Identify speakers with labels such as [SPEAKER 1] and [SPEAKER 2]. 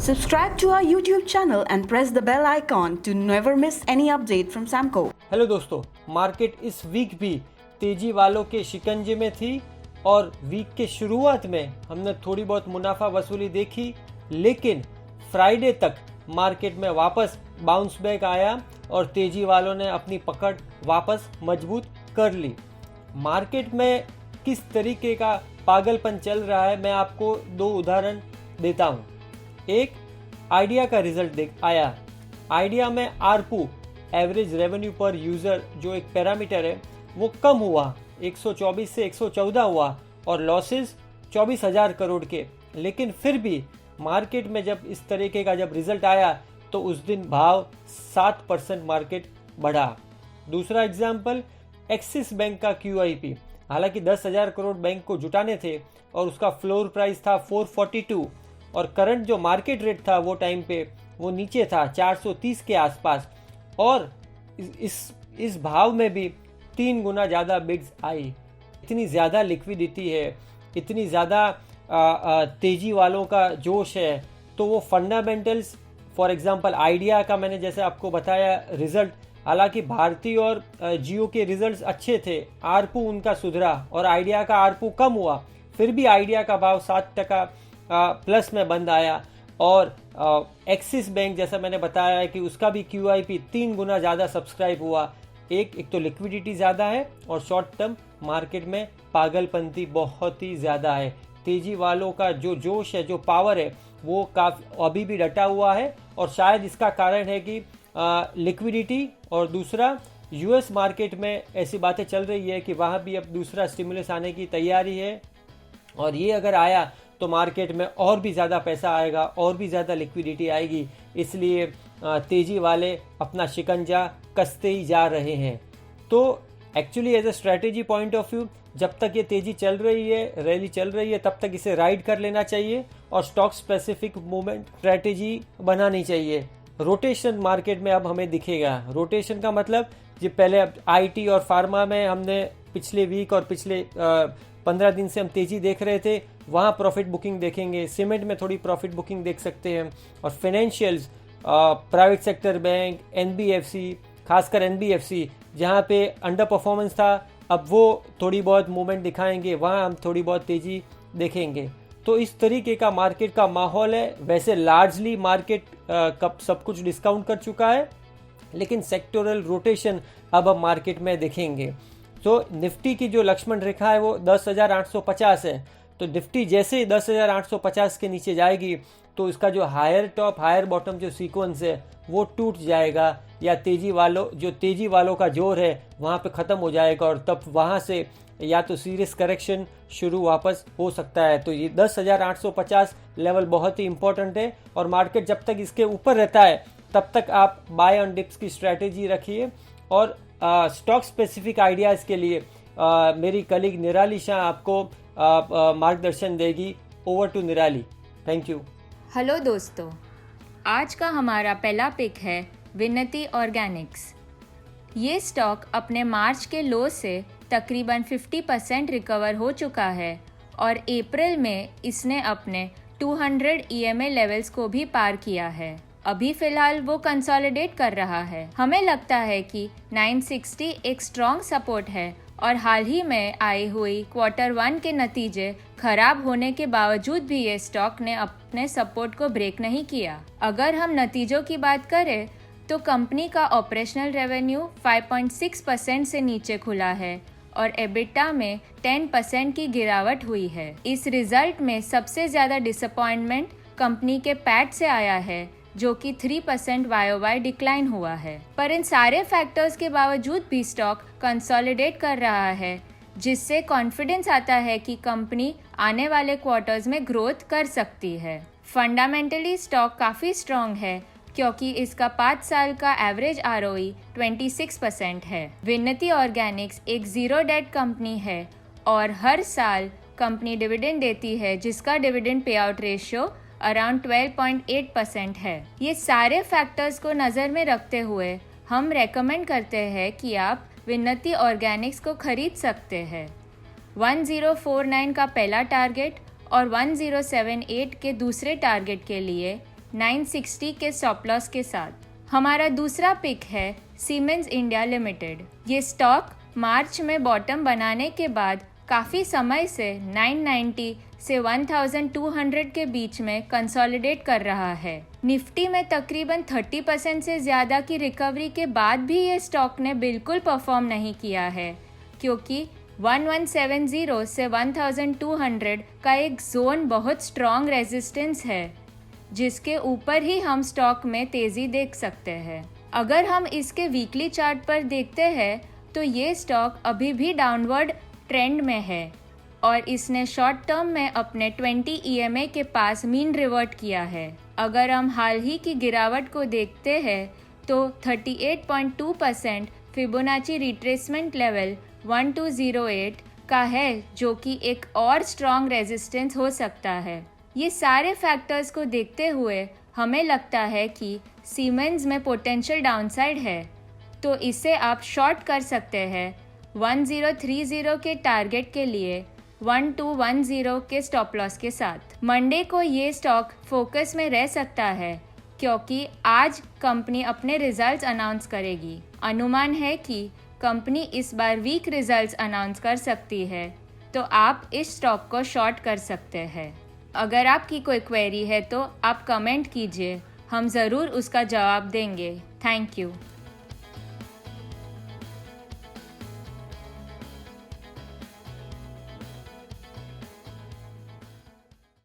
[SPEAKER 1] Subscribe to our YouTube channel and press the bell icon to never miss any update from Samco.
[SPEAKER 2] Hello दोस्तों, market इस week भी तेजी वालों के शिकंजे में थी और वीक के शुरुआत में हमने थोड़ी बहुत मुनाफा वसूली देखी, लेकिन फ्राइडे तक मार्केट में वापस बाउंस बैक आया और तेजी वालों ने अपनी पकड़ वापस मजबूत कर ली। मार्केट में किस तरीके का पागलपन चल रहा है, मैं आपको दो उदाहरण देता हूँ। एक आइडिया का रिजल्ट आया। आइडिया में आरपू, एवरेज रेवेन्यू पर यूज़र, जो एक पैरामीटर है, वो कम हुआ, 124 से 114 हुआ और लॉसेस 24,000 करोड़ के। लेकिन फिर भी मार्केट में जब इस तरीके का जब रिजल्ट आया तो उस दिन भाव 7% मार्केट बढ़ा। दूसरा एग्जाम्पल, एक्सिस बैंक का QIP। हालांकि 10,000 करोड़ बैंक को जुटाने थे और उसका फ्लोर प्राइस था 442 और करंट जो मार्केट रेट था वो टाइम पे वो नीचे था 430 के आसपास, और इस भाव में भी 3 गुना ज़्यादा बिड्स आई। इतनी ज़्यादा लिक्विडिटी है, इतनी ज़्यादा तेजी वालों का जोश है, तो वो फंडामेंटल्स, फॉर एग्जांपल आइडिया का मैंने जैसे आपको बताया रिजल्ट, हालांकि भारती और जियो के रिजल्ट्स अच्छे थे, आरपू उनका सुधरा और आइडिया का आरपू कम हुआ, फिर भी आइडिया का भाव 7% प्लस में बंद आया। और एक्सिस बैंक, जैसा मैंने बताया है कि उसका भी QIP 3 गुना ज़्यादा सब्सक्राइब हुआ। एक तो लिक्विडिटी ज़्यादा है और शॉर्ट टर्म मार्केट में पागलपंती बहुत ही ज़्यादा है। तेजी वालों का जो जोश है, जो पावर है, वो काफ़ी अभी भी डटा हुआ है और शायद इसका कारण है कि लिक्विडिटी, और दूसरा US मार्केट में ऐसी बातें चल रही है कि वहाँ भी अब दूसरा स्टिमुलस आने की तैयारी है और ये अगर आया तो मार्केट में और भी ज़्यादा पैसा आएगा, और भी ज़्यादा लिक्विडिटी आएगी। इसलिए तेजी वाले अपना शिकंजा कसते ही जा रहे हैं। तो actually as a strategy point of view, जब तक ये तेजी चल रही है, रैली चल रही है, तब तक इसे राइड कर लेना चाहिए और स्टॉक स्पेसिफिक मूवमेंट स्ट्रैटेजी बनानी चाहिए। रोटेशन मार्केट में अब हमें दिखेगा। रोटेशन का मतलब, जो पहले IT और फार्मा में हमने पिछले वीक और पिछले 15 दिन से हम तेजी देख रहे थे, वहाँ प्रॉफिट बुकिंग देखेंगे। सीमेंट में थोड़ी प्रॉफिट बुकिंग देख सकते हैं। और financials, private sector bank, NBFC, खासकर NBFC जहाँ पे अंडर परफॉर्मेंस था, अब वो थोड़ी बहुत मूवमेंट दिखाएंगे, वहाँ हम थोड़ी बहुत तेज़ी देखेंगे। तो इस तरीके का मार्केट का माहौल है। वैसे लार्जली मार्केट कब सब कुछ डिस्काउंट कर चुका है, लेकिन सेक्टोरल रोटेशन अब हम मार्केट में देखेंगे। तो निफ्टी की जो लक्ष्मण रेखा है वो 10,850 है। तो निफ्टी जैसे 10,850 के नीचे जाएगी तो इसका जो हायर टॉप हायर बॉटम जो सीक्वेंस है वो टूट जाएगा, या तेजी वालों का जोर है वहाँ पे ख़त्म हो जाएगा और तब वहाँ से या तो सीरियस करेक्शन शुरू वापस हो सकता है। तो ये 10,850 लेवल बहुत ही इंपॉर्टेंट है और मार्केट जब तक इसके ऊपर रहता है तब तक आप बाय ऑन डिप्स की स्ट्रैटेजी रखिए। और स्टॉक स्पेसिफिक आइडियाज़ के लिए मेरी कलीग निराली शाह आपको मार्गदर्शन देगी। ओवर टू निराली। Thank you.
[SPEAKER 3] हेलो दोस्तों, आज का हमारा पहला पिक है विनती ऑर्गेनिक्स। ये स्टॉक अपने मार्च के लो से तकरीबन 50% रिकवर हो चुका है और अप्रैल में इसने अपने 200 EMA लेवल्स को भी पार किया है। अभी फिलहाल वो कंसोलिडेट कर रहा है। हमें लगता है कि 960 एक स्ट्रॉन्ग सपोर्ट है और हाल ही में आई हुई Q1 के नतीजे खराब होने के बावजूद भी ये स्टॉक ने अपने सपोर्ट को ब्रेक नहीं किया। अगर हम नतीजों की बात करें तो कंपनी का ऑपरेशनल रेवेन्यू 5.6% से नीचे खुला है और एबिटा में 10% की गिरावट हुई है। इस रिजल्ट में सबसे ज़्यादा डिसअपॉइंटमेंट कंपनी के पैट से आया है, जो कि 3% YOY डिक्लाइन हुआ है। पर इन सारे फैक्टर्स के बावजूद भी स्टॉक कंसोलिडेट कर रहा है, जिससे कॉन्फिडेंस आता है कि कंपनी आने वाले क्वार्टर्स में ग्रोथ कर सकती है। फंडामेंटली स्टॉक काफ़ी स्ट्रॉन्ग है क्योंकि इसका 5 साल का एवरेज ROE 26% है। विनती ऑर्गेनिक्स एक जीरो डेट कंपनी है और हर साल कंपनी डिविडेंड देती है, जिसका dividend pay out ratio around 12.8% है। ये सारे फैक्टर्स को नज़र में रखते हुए हम रेकमेंड करते हैं कि आप विनती ऑर्गेनिक्स को खरीद सकते हैं। 1049 का पहला टारगेट और 1078 के दूसरे टारगेट के लिए 960 के स्टॉप लॉस के साथ। हमारा दूसरा पिक है सीमेंस इंडिया लिमिटेड। ये स्टॉक मार्च में बॉटम बनाने के बाद काफ़ी समय से 990 से 1200 के बीच में कंसोलिडेट कर रहा है। निफ्टी में तकरीबन 30% से ज़्यादा की रिकवरी के बाद भी ये स्टॉक ने बिल्कुल परफॉर्म नहीं किया है, क्योंकि 1170 से 1200 का एक जोन बहुत स्ट्रॉन्ग रेजिस्टेंस है, जिसके ऊपर ही हम स्टॉक में तेज़ी देख सकते हैं। अगर हम इसके वीकली चार्ट पर देखते हैं तो ये स्टॉक अभी भी डाउनवर्ड ट्रेंड में है और इसने शॉर्ट टर्म में अपने 20 EMA के पास मीन रिवर्ट किया है। अगर हम हाल ही की गिरावट को देखते हैं तो 38.2% फिबोनाची रिट्रेसमेंट लेवल 1208 का है, जो कि एक और स्ट्रॉन्ग रेजिस्टेंस हो सकता है। ये सारे फैक्टर्स को देखते हुए हमें लगता है कि सीमेंस में पोटेंशियल डाउनसाइड है, तो इसे आप शॉर्ट कर सकते हैं 1030 के टारगेट के लिए 1210 के स्टॉप लॉस के साथ। मंडे को ये स्टॉक फोकस में रह सकता है, क्योंकि आज कंपनी अपने रिजल्ट्स अनाउंस करेगी। अनुमान है कि कंपनी इस बार वीक रिजल्ट्स अनाउंस कर सकती है, तो आप इस स्टॉक को शॉर्ट कर सकते हैं। अगर आपकी कोई क्वेरी है तो आप कमेंट कीजिए, हम ज़रूर उसका जवाब देंगे। Thank you.